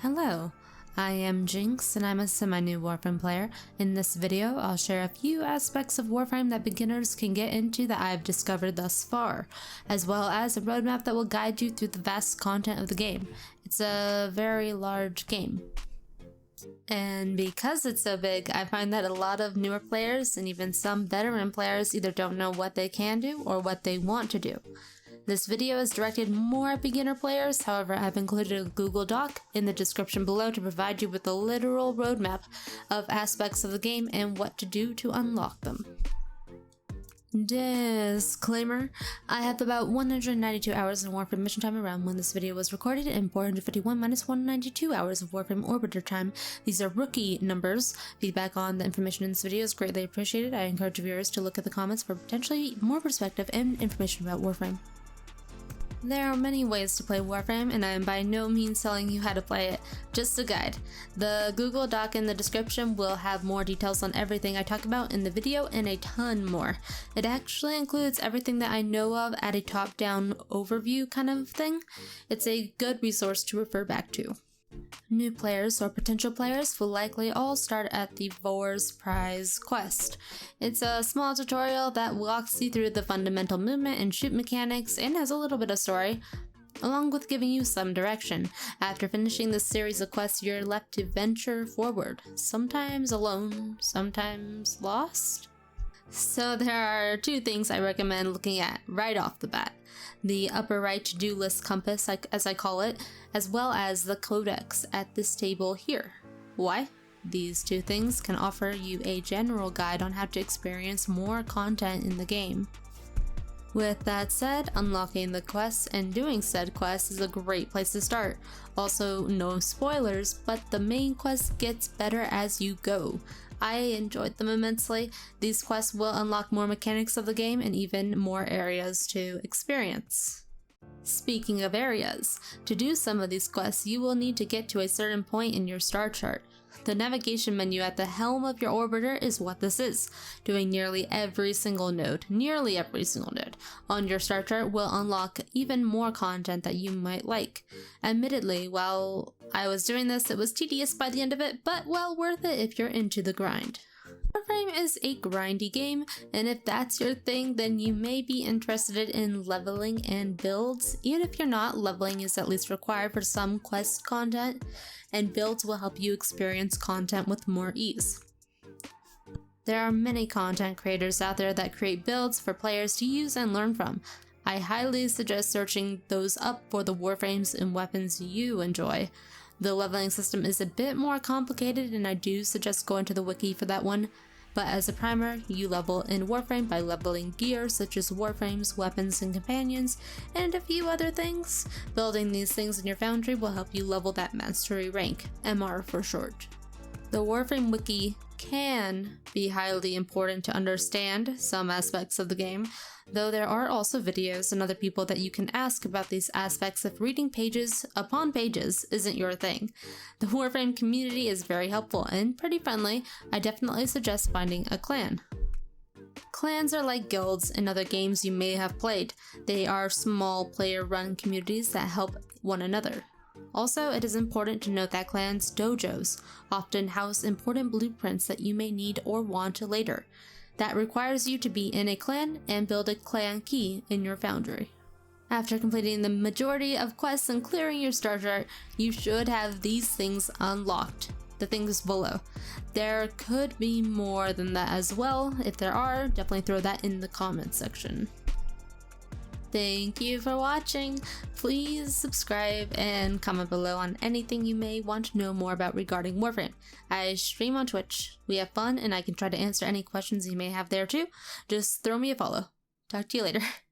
Hello, I am Jinx and I'm a semi-new Warframe player. In this video, I'll share a few aspects of Warframe that beginners can get into that I've discovered thus far, as well as a roadmap that will guide you through the vast content of the game. It's a very large game. And because it's so big, I find that a lot of newer players and even some veteran players either don't know what they can do or what they want to do. This video is directed more at beginner players, however I've included a Google Doc in the description below to provide you with a literal roadmap of aspects of the game and what to do to unlock them. Disclaimer, I have about 192 hours of Warframe mission time around when this video was recorded and 451 minus 192 hours of Warframe Orbiter time. These are rookie numbers. Feedback on the information in this video is greatly appreciated. I encourage viewers to look at the comments for potentially more perspective and information about Warframe. There are many ways to play Warframe, and I am by no means telling you how to play it, just a guide. The Google Doc in the description will have more details on everything I talk about in the video and a ton more. It actually includes everything that I know of at a top-down overview kind of thing. It's a good resource to refer back to. New players or potential players will likely all start at the Vor's Prize quest. It's a small tutorial that walks you through the fundamental movement and shoot mechanics and has a little bit of story, along with giving you some direction. After finishing this series of quests, you're left to venture forward, sometimes alone, sometimes lost. So there are two things I recommend looking at right off the bat. The upper right to-do list compass, as I call it, as well as the codex at this table here. Why? These two things can offer you a general guide on how to experience more content in the game. With that said, unlocking the quests and doing said quests is a great place to start. Also, no spoilers, but the main quest gets better as you go. I enjoyed them immensely. These quests will unlock more mechanics of the game and even more areas to experience. Speaking of areas, to do some of these quests you will need to get to a certain point in your star chart. The navigation menu at the helm of your orbiter is what this is. Doing nearly every single node on your star chart will unlock even more content that you might like. Admittedly, while I was doing this, it was tedious by the end of it, but well worth it if you're into the grind. Warframe is a grindy game, and if that's your thing, then you may be interested in leveling and builds. Even if you're not, leveling is at least required for some quest content, and builds will help you experience content with more ease. There are many content creators out there that create builds for players to use and learn from. I highly suggest searching those up for the warframes and weapons you enjoy. The leveling system is a bit more complicated, and I do suggest going to the wiki for that one. But as a primer, you level in Warframe by leveling gear such as warframes, weapons, and companions, and a few other things. Building these things in your foundry will help you level that mastery rank, MR for short. The Warframe wiki can be highly important to understand some aspects of the game, though there are also videos and other people that you can ask about these aspects if reading pages upon pages isn't your thing. The Warframe community is very helpful and pretty friendly. I definitely suggest finding a clan. Clans are like guilds in other games you may have played. They are small player-run communities that help one another. Also, it is important to note that clans' dojos often house important blueprints that you may need or want later. That requires you to be in a clan and build a clan key in your foundry. After completing the majority of quests and clearing your star chart, you should have these things unlocked. The things below. There could be more than that as well. If there are, definitely throw that in the comments section. Thank you for watching. Please subscribe and comment below on anything you may want to know more about regarding Warframe. I stream on Twitch. We have fun and I can try to answer any questions you may have there too. Just throw me a follow. Talk to you later.